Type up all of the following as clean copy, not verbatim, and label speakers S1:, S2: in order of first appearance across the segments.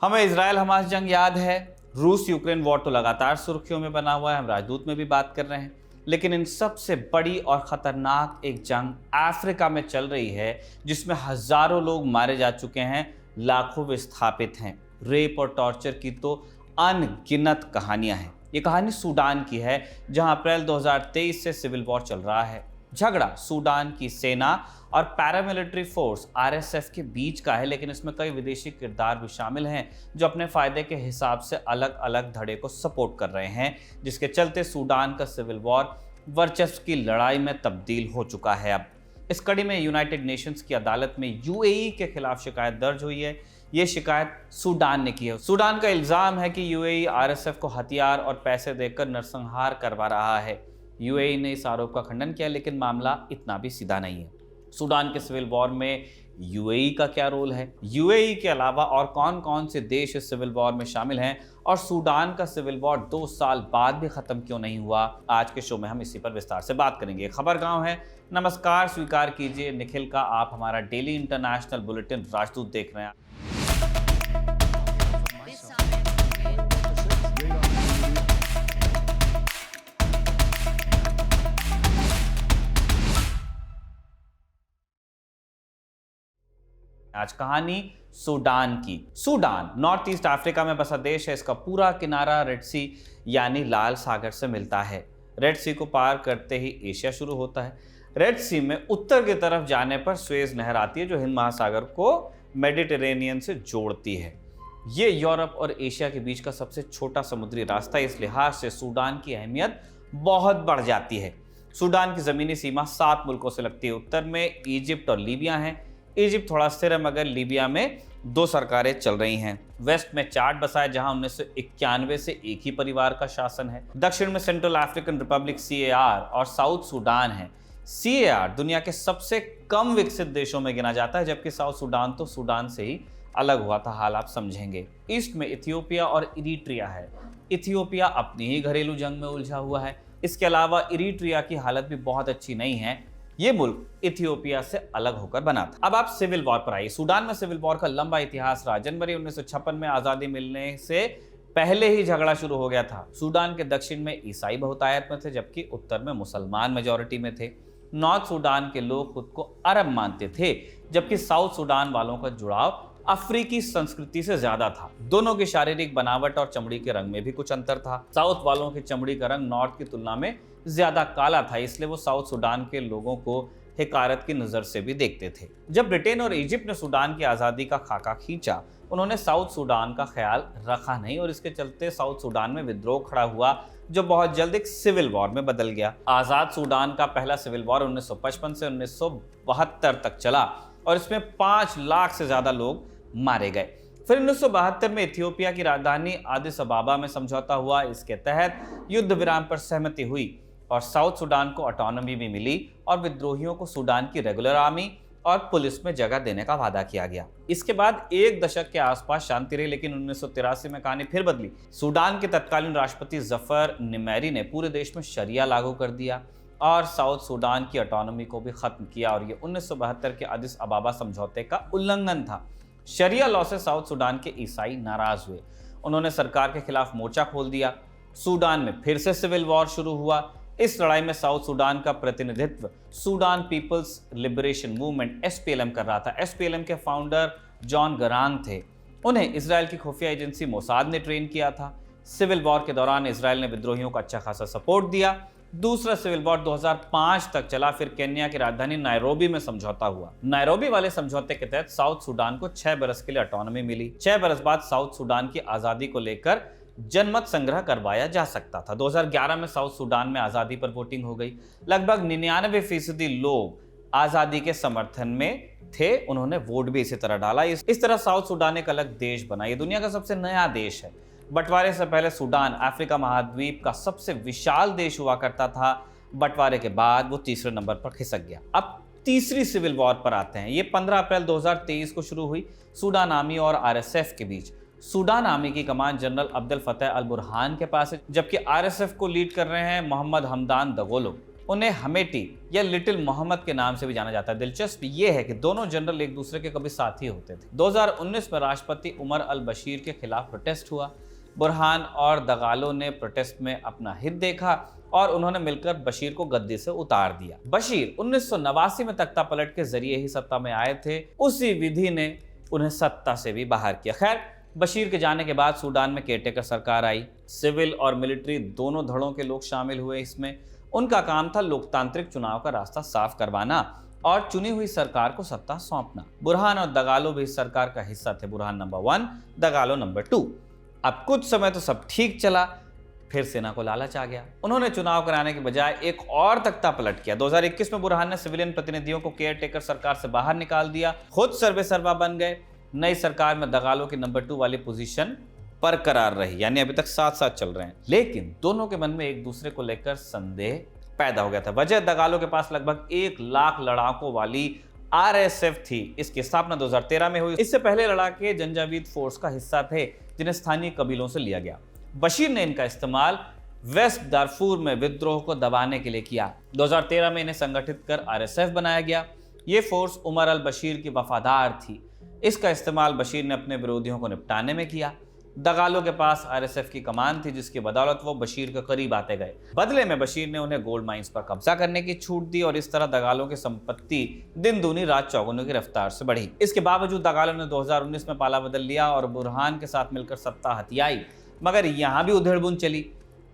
S1: हमें Israel Hamas जंग याद है। रूस यूक्रेन वॉर तो लगातार सुर्खियों में बना हुआ है, हम राजदूत में भी बात कर रहे हैं। लेकिन इन सबसे बड़ी और खतरनाक एक जंग अफ्रीका में चल रही है, जिसमें हजारों लोग मारे जा चुके हैं, लाखों विस्थापित हैं। रेप और टॉर्चर की तो अनगिनत कहानियां हैं। ये कहानी सूडान की है, जहां अप्रैल 2023 से सिविल वॉर चल रहा है। झगड़ा सूडान की सेना और पैरामिलिट्री फोर्स आरएसएफ के बीच का है, लेकिन इसमें कई विदेशी किरदार भी शामिल हैं जो अपने फायदे के हिसाब से अलग अलग धड़े को सपोर्ट कर रहे हैं, जिसके चलते सूडान का सिविल वॉर वर्चस्व की लड़ाई में तब्दील हो चुका है। अब इस कड़ी में यूनाइटेड नेशंस की अदालत में यूएई के खिलाफ शिकायत दर्ज हुई है। ये शिकायत सूडान ने की है। सूडान का इल्जाम है कि यूएई आरएसएफ को हथियार और पैसे देकर नरसंहार करवा रहा है। यूएई ने इस आरोप का खंडन किया, लेकिन मामला इतना भी सीधा नहीं है। सूडान के सिविल वॉर में यूएई का क्या रोल है? यूएई के अलावा और कौन कौन से देश इस सिविल वॉर में शामिल हैं? और सूडान का सिविल वॉर 2 साल बाद भी खत्म क्यों नहीं हुआ? आज के शो में हम इसी पर विस्तार से बात करेंगे। खबर गांव है। नमस्कार, स्वीकार कीजिए निखिल का। आप हमारा डेली इंटरनेशनल बुलेटिन राजदूत देख रहे हैं। आज कहानी सूडान की। सूडान नॉर्थ ईस्ट अफ्रीका में बसा देश है। इसका पूरा किनारा रेड सी यानी लाल सागर से मिलता है। रेड सी को पार करते ही एशिया शुरू होता है। रेड सी में उत्तर की तरफ जाने पर स्वेज नहर आती है, जो हिंद महासागर को मेडिटेरेनियन से जोड़ती है। ये यूरोप और एशिया के बीच का सबसे छोटा समुद्री रास्ता है। इस लिहाज से सूडान की अहमियत बहुत बढ़ जाती है। सूडान की जमीनी सीमा 7 मुल्कों से लगती है। उत्तर में इजिप्ट और लीबिया हैं। इजिप्ट थोड़ा स्थिर है, मगर लीबिया में 2 सरकारें चल रही हैं। वेस्ट में चाड बसा है, जहां 1991 से एक ही परिवार का शासन है। दक्षिण में सेंट्रल अफ्रीकन रिपब्लिक CAR और साउथ सूडान है। CAR दुनिया के सबसे कम विकसित देशों में गिना जाता है, जबकि साउथ सूडान तो सूडान से ही अलग हुआ था। हाल आप समझेंगे। ईस्ट में इथियोपिया और इरिट्रिया है। इथियोपिया अपनी ही घरेलू जंग में उलझा हुआ है। इसके अलावा इरिट्रिया की हालत भी बहुत अच्छी नहीं है। ये मुल्क इथियोपिया से अलग होकर बना था। अब आप सिविल वॉर पर आइए। सूडान में सिविल वॉर का लंबा इतिहास रहा। जनवरी 1956 में आजादी मिलने से पहले ही झगड़ा शुरू हो गया था। सूडान के दक्षिण में ईसाई बहुतायत में थे, जबकि उत्तर में मुसलमान मेजॉरिटी में थे। नॉर्थ सूडान के लोग खुद को अरब मानते थे, जबकि साउथ सूडान वालों का जुड़ाव अफ्रीकी संस्कृति से ज्यादा था। दोनों की शारीरिक बनावट और चमड़ी के रंग में भी कुछ अंतर था। साउथ वालों की चमड़ी का रंग नॉर्थ की तुलना में ज्यादा काला था, इसलिए वो साउथ सूडान के लोगों को हिकारत की नजर से भी देखते थे। जब ब्रिटेन और इजिप्ट ने सूडान की आजादी का खाका खींचा, उन्होंने साउथ सूडान का ख्याल रखा नहीं, और इसके चलते साउथ सूडान में विद्रोह खड़ा हुआ, जो बहुत जल्द एक सिविल वॉर में बदल गया। आजाद सूडान का पहला सिविल वॉर 1955 से 1972 तक चला, और इसमें 5 लाख से ज्यादा लोग मारे गए। फिर 1972 में इथियोपिया की राजधानी आदिस अबाबा में समझौता हुआ। इसके तहत युद्ध विराम पर सहमति हुई और साउथ सूडान को ऑटोनॉमी भी मिली, और विद्रोहियों को सूडान की रेगुलर आर्मी और पुलिस में जगह देने का वादा किया गया। इसके बाद 1 दशक के आसपास शांति रही, लेकिन 1983 में कहानी फिर बदली। सूडान के तत्कालीन राष्ट्रपति जफर निमैरी ने पूरे देश में शरिया लागू कर दिया और साउथ सूडान की ऑटोनॉमी को भी खत्म किया, और ये 1972 के आदिस अबाबा समझौते का उल्लंघन था। शरिया लॉ से साउथ सूडान के ईसाई नाराज हुए। उन्होंने सरकार के खिलाफ मोर्चा खोल दिया। सूडान में फिर से सिविल वॉर शुरू हुआ। इस लड़ाई में साउथ सूडान का प्रतिनिधित्व Sudan People's Liberation Movement SPLM कर रहा था। SPLM के फाउंडर जॉन गरांग थे। उन्हें इजराइल की खुफिया एजेंसी मोसाद ने ट्रेन किया था। सिविल वॉर के दौरान इजराइल ने विद्रोहियों को अच्छा खासा सपोर्ट दिया। दूसरा सिविल वॉर 2005 तक चला। फिर केन्या की राजधानी नायरोबी में समझौता हुआ। नायरोबी वाले समझौते के तहत साउथ सूडान को 6 बरस के लिए ऑटोनॉमी मिली। 6 बरस बाद साउथ सूडान की आजादी को लेकर जनमत संग्रह करवाया जा सकता था। 2011 में साउथ सूडान में आजादी पर वोटिंग हो गई। लगभग 99% लोग आजादी के समर्थन में थे। उन्होंने वोट भी इसी तरह डाला। इस तरह साउथ सूडान एक अलग देश बना। ये दुनिया का सबसे नया देश है। बंटवारे से पहले सूडान अफ्रीका महाद्वीप का सबसे विशाल देश हुआ करता था। बंटवारे के बाद वो तीसरे नंबर पर खिसक गया। अब तीसरी सिविल वॉर पर आते हैं। ये 15 अप्रैल 2023 को शुरू हुई सूडान आर्मी और RSF के बीच। सूडान आर्मी की कमान जनरल अब्दुल फतेह अल बुरहान के पास है, जबकि RSF को लीड कर रहे हैं मोहम्मद हमदान दगोलो। उन्हें हमेटी या लिटिल मोहम्मद के नाम से भी जाना जाता है। दिलचस्प ये है कि दोनों जनरल एक दूसरे के कभी साथी होते थे। 2019 में राष्ट्रपति उमर अल बशीर के खिलाफ प्रोटेस्ट हुआ। बुरहान और दगालो ने प्रोटेस्ट में अपना हित देखा और उन्होंने मिलकर बशीर को गद्दी से उतार दिया। बशीर 1989 में तख्ता पलट के जरिए ही सत्ता में आए थे। उसी विधि ने उन्हें सत्ता से भी बाहर किया। खैर, बशीर के जाने के बाद सूडान में केयरटेकर सरकार आई। सिविल और मिलिट्री दोनों धड़ों के लोग शामिल हुए इसमें। उनका काम था लोकतांत्रिक चुनाव का रास्ता साफ करवाना और चुनी हुई सरकार को सत्ता सौंपना। बुरहान और दगालो भी इस सरकार का हिस्सा थे। Burhan number 1, Dagalo number 2। अब कुछ समय तो सब ठीक चला, फिर सेना को लालच आ गया। उन्होंने चुनाव कराने के बजाय एक और तख्ता पलट किया। 2021 में बुरहान ने सिविलियन प्रतिनिधियों को केयरटेकर सरकार से बाहर निकाल दिया, खुद सर्वेसर्वा बन गए। नई सरकार में दगालो की नंबर 2 वाली पोजीशन बरकरार रही, यानी अभी तक साथ साथ चल रहे हैं। लेकिन दोनों के मन में एक दूसरे को लेकर संदेह पैदा हो गया था। वजह, दगालो के पास लगभग 1 लाख लड़ाकों वाली आरएसएफ थी। इसकी स्थापना 2013 में हुई। इससे पहले लड़ाके जंजावीद फोर्स का हिस्सा थे, जिन्हें स्थानीय कबीलों से लिया गया। बशीर ने इनका इस्तेमाल वेस्ट दारफूर में विद्रोह को दबाने के लिए किया। 2013 में इन्हें संगठित कर आरएसएफ बनाया गया। ये फोर्स उमर अल बशीर की वफादार थी। इसका इस्तेमाल बशीर ने अपने विरोधियों को निपटाने में किया। दगालो के पास आरएसएफ की कमान थी, जिसकी बदौलत वो बशीर के करीब आते गए। बदले में बशीर ने उन्हें गोल्ड माइंस पर कब्जा करने की छूट दी और इस तरह दगालो की संपत्ति दिन दूनी रात चौगुनी की रफ्तार से बढ़ी। इसके बावजूद दगालो ने 2019 में पाला बदल लिया और बुरहान के साथ मिलकर सत्ता हथियाई। मगर यहां भी उधेड़बुन चली।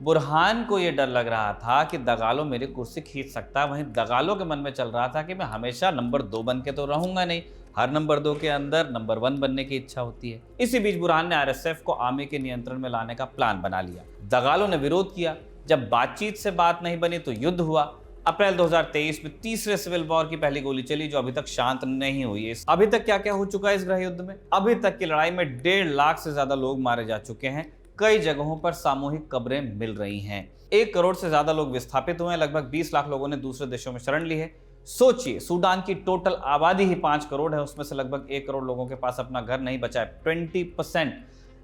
S1: बुरहान को यह डर लग रहा था कि दगालो मेरी कुर्सी खींच सकता, वहीं दगालो के मन में चल रहा था कि मैं हमेशा नंबर 2 बन के तो रहूंगा नहीं, हर नंबर 2 के अंदर नंबर 1 बनने की इच्छा होती है। इसी बीच बुरहान ने आरएसएफ को आर्मी के नियंत्रण में लाने का प्लान बना लिया। दगालो ने विरोध किया। जब बातचीत से बात नहीं बनी तो युद्ध हुआ। अप्रैल 2023 में तीसरे सिविल वॉर की पहली गोली चली, जो अभी तक शांत नहीं हुई है। अभी तक क्या क्या हो चुका है इस गृह युद्ध में? अभी तक की लड़ाई में 1.5 लाख से ज्यादा लोग मारे जा चुके हैं। कई जगहों पर सामूहिक कब्रें मिल रही हैं। 1 करोड़ से ज्यादा लोग विस्थापित हुए हैं। लगभग 20 लाख लोगों ने दूसरे देशों में शरण ली है। सोचिए, सूडान की टोटल आबादी ही 5 करोड़ है, उसमें से लगभग 1 करोड़ लोगों के पास अपना घर नहीं बचा है, 20%।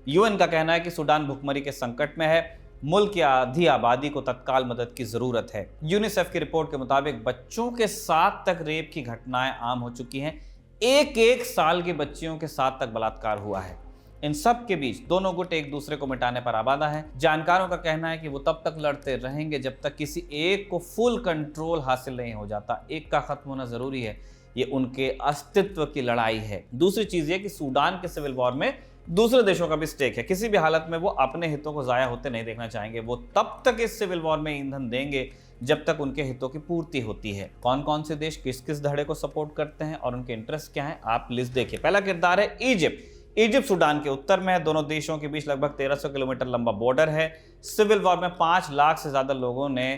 S1: यूएन का कहना है कि सूडान भुखमरी के संकट में है। मुल्क की आधी आबादी को तत्काल मदद की जरूरत है। यूनिसेफ की रिपोर्ट के मुताबिक बच्चों के साथ तक रेप की घटनाएं आम हो चुकी हैं। 1 साल की बच्चियों के साथ तक बलात्कार हुआ है। इन सब के बीच दोनों गुट एक दूसरे को मिटाने पर आबादा हैं। जानकारों का कहना है कि वो तब तक लड़ते रहेंगे जब तक किसी एक को फुल कंट्रोल हासिल नहीं हो जाता। एक का खत्म होना जरूरी है। ये उनके अस्तित्व की लड़ाई है। दूसरी चीज ये कि सूडान के सिविल वॉर में दूसरे देशों का भी स्टेक है। किसी भी हालत में वो अपने हितों को जाया होते नहीं देखना चाहेंगे। वो तब तक इस सिविल वॉर में ईंधन देंगे जब तक उनके हितों की पूर्ति होती है। कौन कौन से देश किस किस धड़े को सपोर्ट करते हैं और उनके इंटरेस्ट क्या है, आप लिस्ट देखिए। पहला किरदार है इजिप्ट। इजिप्ट सूडान के उत्तर में है। दोनों देशों के बीच लगभग 1300 किलोमीटर लंबा बॉर्डर है। सिविल वॉर में 5 लाख से ज्यादा लोगों ने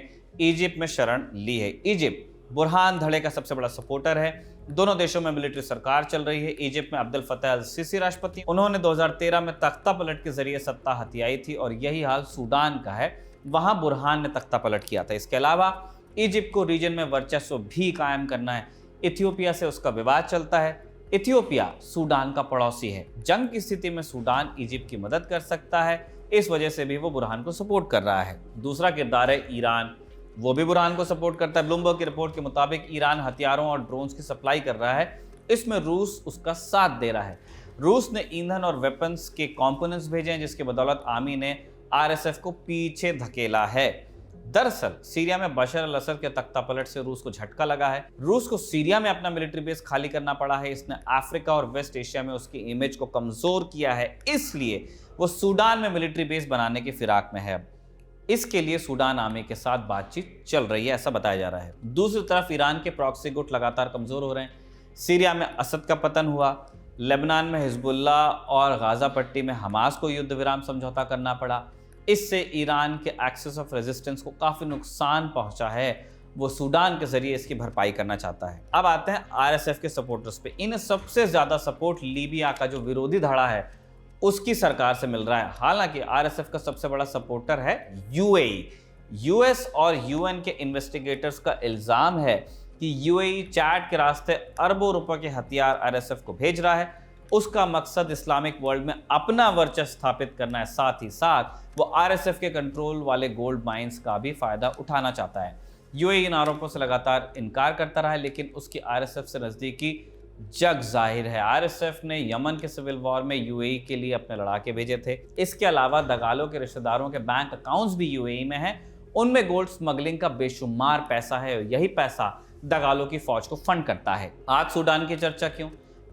S1: इजिप्ट में शरण ली है। इजिप्ट बुरहान धड़े का सबसे बड़ा सपोर्टर है। दोनों देशों में मिलिट्री सरकार चल रही है। इजिप्ट में अब्दुल फतेह अल सीसी राष्ट्रपति, उन्होंने 2013 में तख्ता पलट के जरिए सत्ता हथियाई थी और यही हाल सूडान का है। वहां बुरहान ने तख्ता पलट किया था। इसके अलावा इजिप्ट को रीजन में वर्चस्व भी कायम करना है। इथियोपिया से उसका विवाद चलता है। इथियोपिया सूडान का पड़ोसी है। जंग की स्थिति में सूडान इजिप्ट की मदद कर सकता है। इस वजह से भी वो बुरहान को सपोर्ट कर रहा है। दूसरा किरदार है ईरान। वो भी बुरहान को सपोर्ट करता है। ब्लूमबर्ग की रिपोर्ट के मुताबिक ईरान हथियारों और ड्रोन्स की सप्लाई कर रहा है। इसमें रूस उसका साथ दे रहा है। रूस ने ईंधन और वेपन्स के कंपोनेंट्स भेजे हैं, जिसकी बदौलत आर्मी ने आरएसएफ को पीछे धकेला है। दरअसल सीरिया में बशर अल असद के तख्तापलट से रूस को झटका लगा है। रूस को सीरिया में अपना मिलिट्री बेस खाली करना पड़ा है। इसने अफ्रीका और वेस्ट एशिया में उसकी इमेज को कमजोर किया है, इसलिए वो सूडान में मिलिट्री बेस बनाने की फिराक में है। इसके लिए सूडान आर्मी के साथ बातचीत चल रही है, ऐसा बताया जा रहा है। दूसरी तरफ ईरान के प्रॉक्सी गुट लगातार कमजोर हो रहे हैं। सीरिया में असद का पतन हुआ, लेबनान में हिजबुल्लाह और गाजा पट्टी में हमास को युद्ध विराम समझौता करना पड़ा। इससे ईरान के एक्सेस ऑफ रेजिस्टेंस को काफी नुकसान पहुंचा है। वो सूडान के जरिए इसकी भरपाई करना चाहता है। अब आते हैं आरएसएफ के सपोर्टर्स पे। इन्हें सबसे ज्यादा सपोर्ट लीबिया का जो विरोधी धड़ा है उसकी सरकार से मिल रहा है। हालांकि आरएसएफ का सबसे बड़ा सपोर्टर है यूएई। यूएस और यूएन के इन्वेस्टिगेटर्स का इल्जाम है कि यूएई चैड के रास्ते अरबों रुपए के हथियार आरएसएफ को भेज रहा है। उसका मकसद इस्लामिक वर्ल्ड में अपना वर्चस्व स्थापित करना है। साथ ही साथ वो आरएसएफ के कंट्रोल वाले गोल्ड माइंस का भी फायदा उठाना चाहता है। यूएई इन आरोपों से लगातार इनकार करता रहा है, लेकिन उसकी आरएसएफ से नजदीकी जग जाहिर है। आरएसएफ ने यमन के सिविल वॉर में यूएई के लिए अपने लड़ाके भेजे थे। इसके अलावा दगालो के रिश्तेदारों के बैंक अकाउंट्स भी यूएई में हैं। उनमें गोल्ड स्मगलिंग का बेशुमार पैसा है और यही पैसा दगालो की फौज को फंड करता है। आज सूडान की चर्चा क्यों?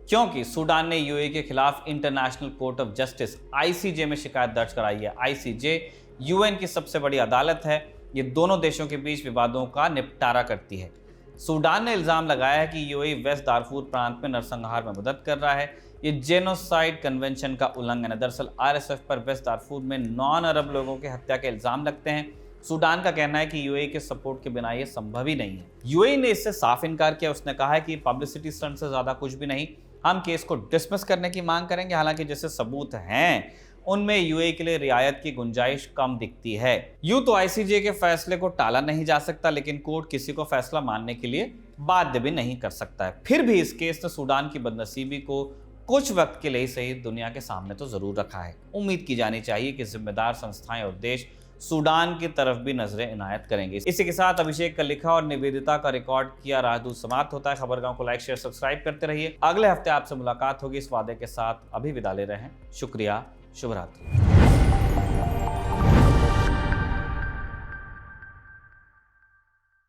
S1: क्योंकि सूडान ने यूएई के खिलाफ international court of justice ICJ में शिकायत दर्ज कराई है। आईसीजे यूएन की सबसे बड़ी अदालत है। ये दोनों देशों के बीच विवादों का निपटारा करती है। सूडान ने इल्जाम लगाया है कि यूएई वेस्ट दारफूर प्रांत में नरसंहार में मदद कर रहा है। ये जेनोसाइड कन्वेंशन का उल्लंघन है। दरअसल आरएसएफ पर वेस्ट दारफूर में 9 अरब लोगों के हत्या के इल्जाम लगते हैं। सूडान का कहना है कि यूएई के सपोर्ट के बिना ये संभव ही नहीं है। यूएई ने इससे साफ इनकार किया। उसने कहा है कि पब्लिसिटी स्टंट से ज्यादा कुछ भी नहीं, हम केस को डिसमिस करने की मांग करेंगे। हालांकि जैसे सबूत हैं उनमें यूएई के लिए रियायत की गुंजाइश कम दिखती है। यूं तो आईसीजे के फैसले को टाला नहीं जा सकता, लेकिन कोर्ट किसी को फैसला मानने के लिए बाध्य भी नहीं कर सकता है। फिर भी इस केस ने सूडान की बदनसीबी को कुछ वक्त के लिए ही सही दुनिया के सामने तो जरूर रखा है। उम्मीद की जानी चाहिए कि जिम्मेदार संस्थाएं और देश सूडान की तरफ भी नजरें इनायत करेंगे। इसी के साथ अभिषेक का लिखा और निवेदिता का रिकॉर्ड किया राजदूत समाप्त होता है। खबरगांव को लाइक, शेयर, सब्सक्राइब करते रहिए। अगले हफ्ते आपसे मुलाकात होगी इस वादे के साथ। अभी विदा ले रहे हैं। शुक्रिया। शुभ रात्रि।